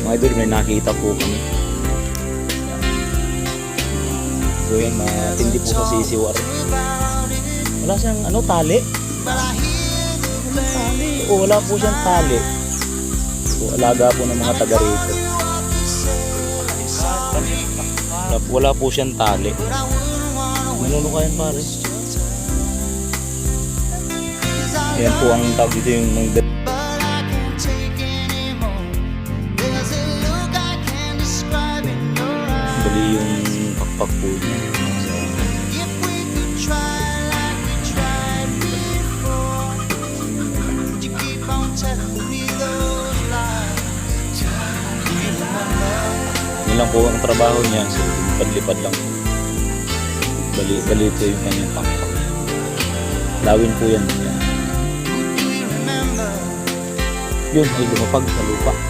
Mga idol, may nakita po kami. So yan, matindi po sa sisiwar. Wala siyang tali. O wala po siyang tali. So alaga po ng mga taga rito. Wala po siyang tali. Manuno ka yan pare. Yan po ang tawag dito yung bali yung pakpak po niya. Yun lang po ang trabaho niya. So lipad-lipad lang po. Bali po yung kanyang pakpak. Lawin po yan. Yun ay lumapag sa lupa.